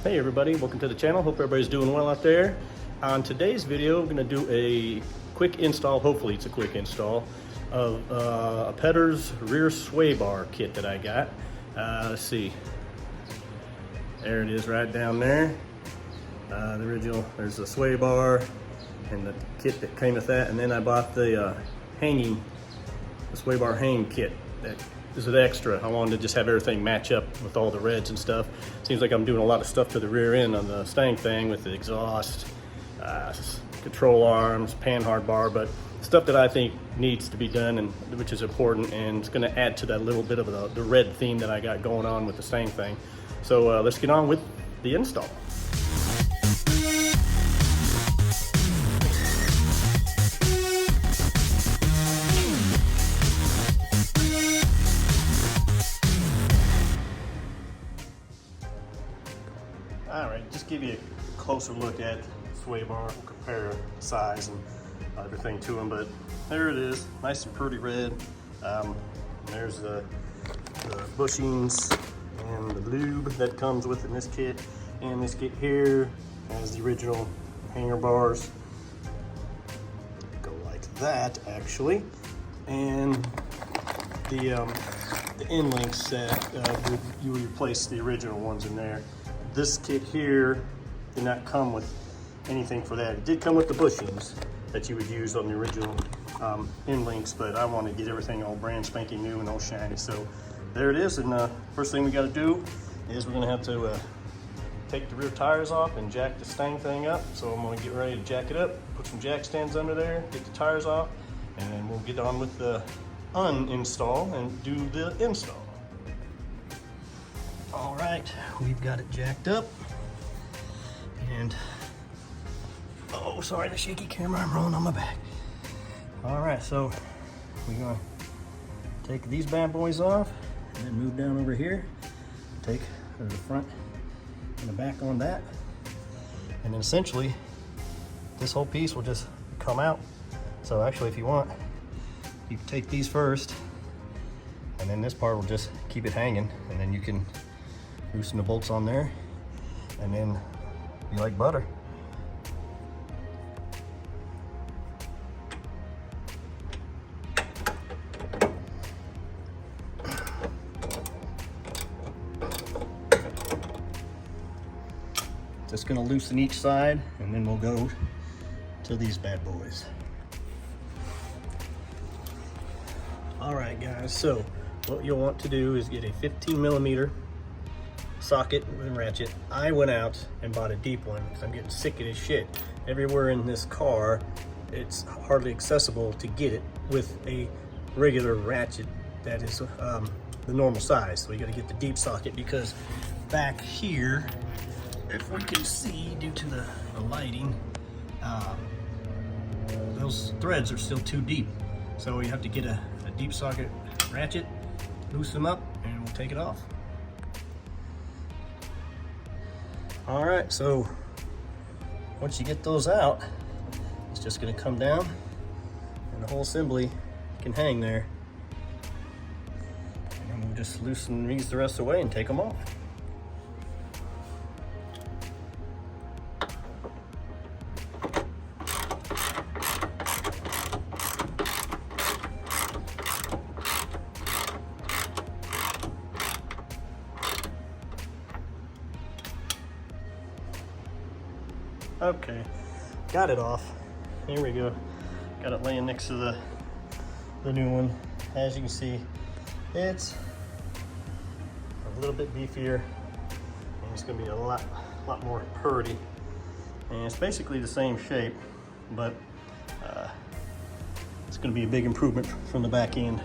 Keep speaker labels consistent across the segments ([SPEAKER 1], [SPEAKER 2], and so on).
[SPEAKER 1] Hey everybody, welcome to the channel. Hope everybody's doing well out there. On today's video, I'm going to do a quick install, hopefully it's a quick install, of a Pedders rear sway bar kit that I got. Let's see. There it is right down there. The original, there's the sway bar and the kit that came with that. And then I bought the sway bar hang kit that is an extra. I wanted to just have everything match up with all the reds and stuff. Seems like I'm doing a lot of stuff to the rear end on the Mustang thing with the exhaust, control arms, panhard bar, but stuff that I think needs to be done, and which is important, and it's going to add to that little bit of the red theme that I got going on with the Mustang thing. So let's get on with the install. All right, just give you a closer look at sway bar, compare size and everything to them. But there it is, nice and pretty red. There's the bushings and the lube that comes with it in this kit. And this kit here has the original hanger bars. Go like that, actually. And the end links that you would replace the original ones in there. This kit here did not come with anything for that. It did come with the bushings that you would use on the original end links, but I want to get everything all brand spanking new and all shiny. So there it is. And first thing we got to do is we're going to have to take the rear tires off and jack the Mustang thing up. So I'm going to get ready to jack it up, put some jack stands under there, get the tires off, and then we'll get on with the uninstall and do the install. All right, we've got it jacked up, and oh, sorry, the shaky camera, I'm rolling on my back. All right, so we're gonna take these bad boys off and then move down over here, take the front and the back on that, and then essentially this whole piece will just come out. So actually, if you want, you can take these first, and then this part will just keep it hanging, and then you can loosen the bolts on there, and then be like butter. Just gonna loosen each side, and then we'll go to these bad boys. All right, guys, so what you'll want to do is get a 15mm socket and ratchet. I went out and bought a deep one because I'm getting sick of this shit. Everywhere in this car, it's hardly accessible to get it with a regular ratchet that is the normal size. So you got to get the deep socket, because back here, if we can see due to the lighting, those threads are still too deep. So you have to get a deep socket ratchet, loosen them up, and we'll take it off. All right, so once you get those out, it's just gonna come down and the whole assembly can hang there. And then we'll just loosen these the rest of the way and take them off. Okay, got it off. Here we go. Got it laying next to the new one. As you can see, it's a little bit beefier, and it's gonna be a lot more purdy. And it's basically the same shape, but it's gonna be a big improvement from the back end.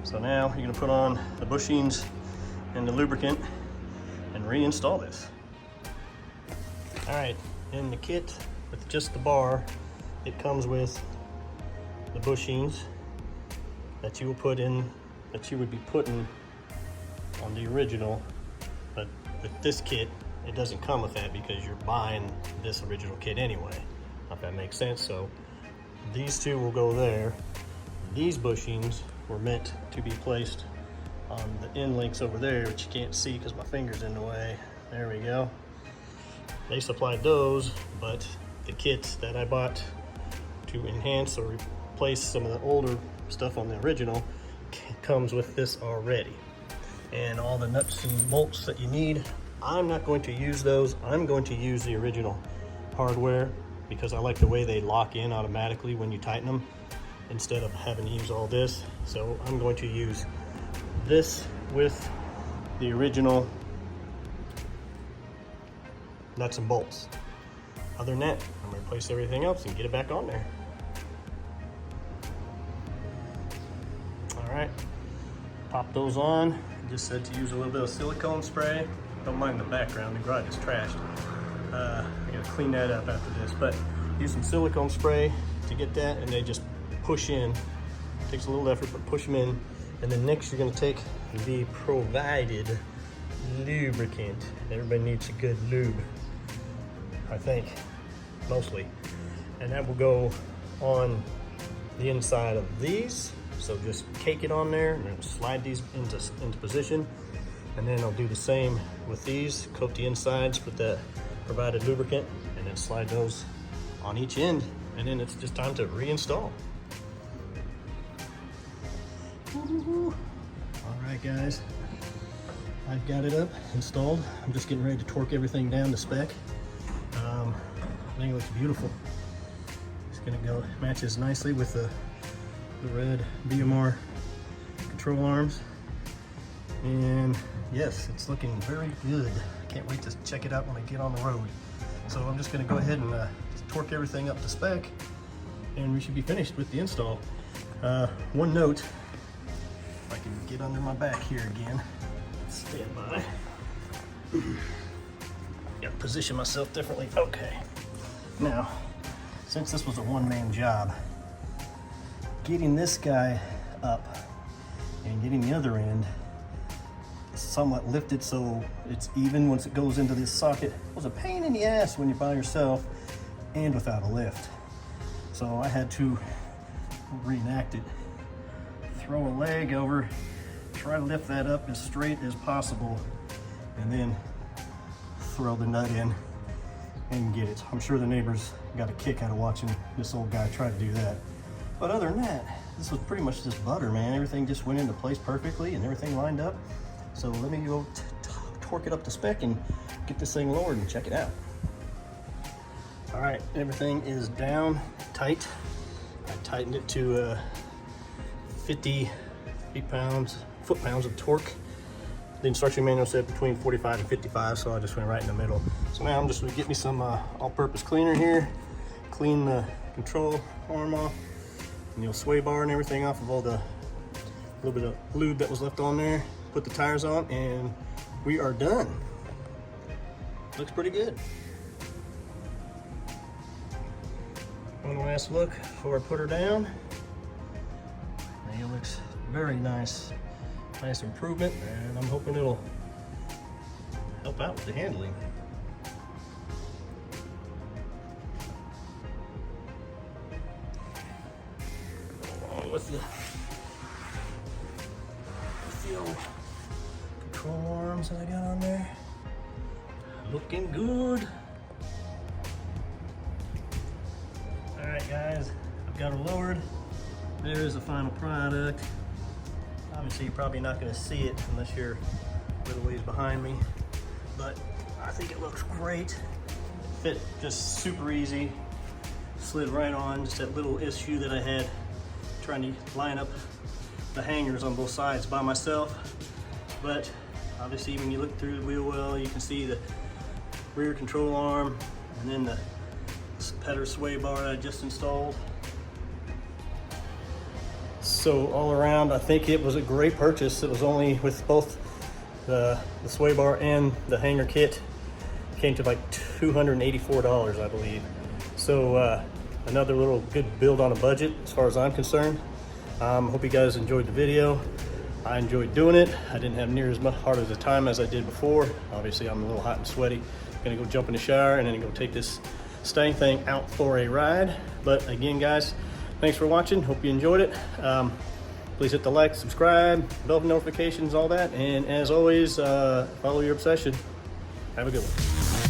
[SPEAKER 1] So now you're gonna put on the bushings and the lubricant and reinstall this. All right. In the kit with just the bar, it comes with the bushings that you will put in, that you would be putting on the original. But with this kit, it doesn't come with that because you're buying this original kit anyway, if that makes sense. So these two will go there. These bushings were meant to be placed on the end links over there, which you can't see because my finger's in the way. There we go. they supplied those, but the kits that I bought to enhance or replace some of the older stuff on the original comes with this already. And all the nuts and bolts that you need, I'm not going to use those. I'm going to use the original hardware because I like the way they lock in automatically when you tighten them instead of having to use all this. So I'm going to use this with the original nuts and bolts. Other than that, I'm going to replace everything else and get it back on there. All right, pop those on. Just said to use a little bit of silicone spray. Don't mind the background, the garage is trashed. I gotta clean that up after this, but use some silicone spray to get that, and they just push in. Takes a little effort, but push them in. And then next you're gonna take the provided lubricant. Everybody needs a good lube, I think, mostly. And that will go on the inside of these. So just cake it on there and then slide these into position. And then I'll do the same with these, coat the insides with that provided lubricant, and then slide those on each end. And then it's just time to reinstall. All right, guys, I've got it up, installed. I'm just getting ready to torque everything down to spec. I think it looks beautiful. It's gonna go, matches nicely with the red BMR control arms. And yes, it's looking very good. I can't wait to check it out when I get on the road. So I'm just gonna go ahead and torque everything up to spec, and we should be finished with the install. One note, if I can get under my back here again, stand by. Gotta position myself differently. Okay. Now, since this was a one-man job, getting this guy up and getting the other end somewhat lifted so it's even once it goes into this socket was a pain in the ass when you're by yourself and without a lift. So I had to reenact it. Throw a leg over, try to lift that up as straight as possible, and then throw the nut in and get it. I'm sure the neighbors got a kick out of watching this old guy try to do that. But other than that, this was pretty much just butter, man. Everything just went into place perfectly and everything lined up. So let me go torque it up to spec and get this thing lowered and check it out. All right, everything is down tight. I tightened it to 50 foot-pounds of torque. The instruction manual said between 45 and 55, so I just went right in the middle. So now I'm just gonna get me some all-purpose cleaner here, clean the control arm off, and the sway bar and everything off of all the little bit of lube that was left on there. Put the tires on, and we are done. Looks pretty good. One last look before I put her down. It looks very nice. Nice improvement, and I'm hoping it'll help out with the handling. Along with the old control arms that I got on there. Looking good. All right, guys, I've got her lowered. There's the final product. Obviously, you're probably not going to see it unless you're a little ways behind me, but I think it looks great. It fit just super easy. Slid right on. Just that little issue that I had trying to line up the hangers on both sides by myself, but obviously when you look through the wheel well, you can see the rear control arm and then the Pedders sway bar that I just installed. So all around, I think it was a great purchase. It was only with both the sway bar and the hanger kit, came to like $284, I believe. So another little good build on a budget as far as I'm concerned. Hope you guys enjoyed the video. I enjoyed doing it. I didn't have near as much hard of a time as I did before. Obviously, I'm a little hot and sweaty. Gonna go jump in the shower and then go take this Mustang thing out for a ride. But again, guys, thanks for watching. Hope you enjoyed it. Please hit the like, subscribe, bell notifications, all that. And as always, follow your obsession. Have a good one.